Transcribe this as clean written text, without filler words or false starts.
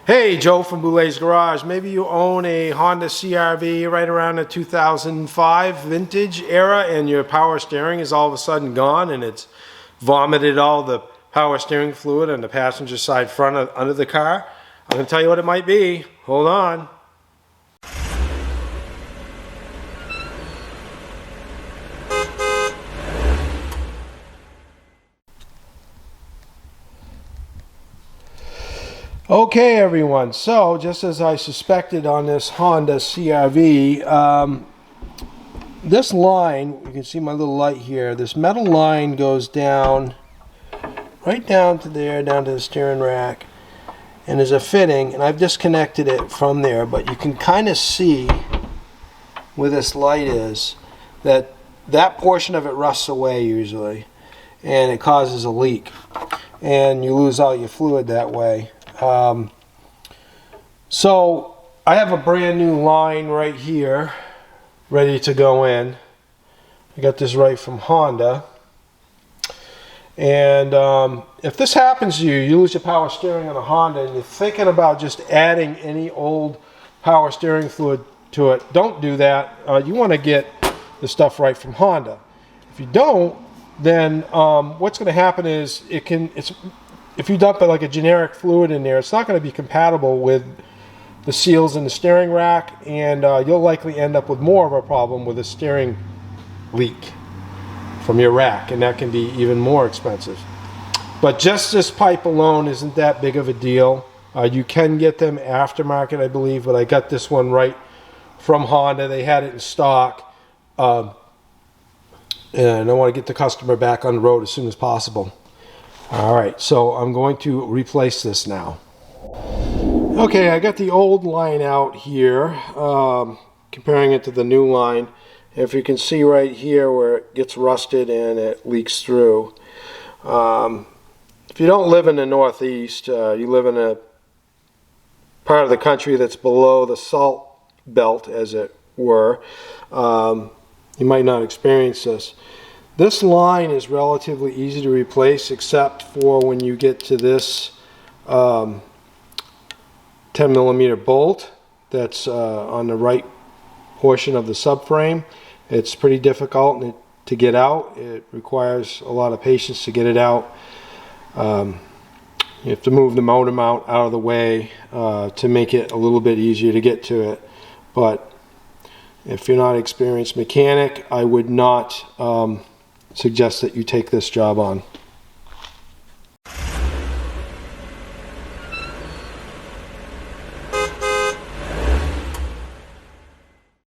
Hey, Joe from Boulet's Garage. Maybe you own a Honda CRV right around the 2005 vintage era and your power steering is all of a sudden gone and it's vomited all the power steering fluid on the passenger side front under the car. I'm going to tell you what it might be. Hold on. Okay everyone, so just as I suspected on this Honda CRV, this line, you can see my little light here, this metal line goes down, right down to there, down to the steering rack, and there's a fitting, and I've disconnected it from there, but you can kind of see where this light is, that portion of it rusts away usually, and it causes a leak, and you lose all your fluid that way. So I have a brand new line right here ready to go in. I got this right from Honda, and if this happens to you, you lose your power steering on a Honda and you're thinking about just adding any old power steering fluid to it, don't do that. You want to get the stuff right from Honda. If you don't, then what's going to happen is if you dump like a generic fluid in there, it's not going to be compatible with the seals in the steering rack, and you'll likely end up with more of a problem with a steering leak from your rack, and that can be even more expensive. But just this pipe alone isn't that big of a deal. You can get them aftermarket, I believe, but I got this one right from Honda. They had it in stock, and I want to get the customer back on the road as soon as possible. Alright, so I'm going to replace this now. Okay, I got the old line out here, comparing it to the new line. If you can see right here where it gets rusted and it leaks through. If you don't live in the Northeast, you live in a part of the country that's below the salt belt, as it were, you might not experience this. This line is relatively easy to replace, except for when you get to this 10mm bolt that's on the right portion of the subframe. It's pretty difficult to get out. It requires a lot of patience to get it out. You have to move the motor mount out of the way to make it a little bit easier to get to it. But if you're not an experienced mechanic, I would not suggest that you take this job on.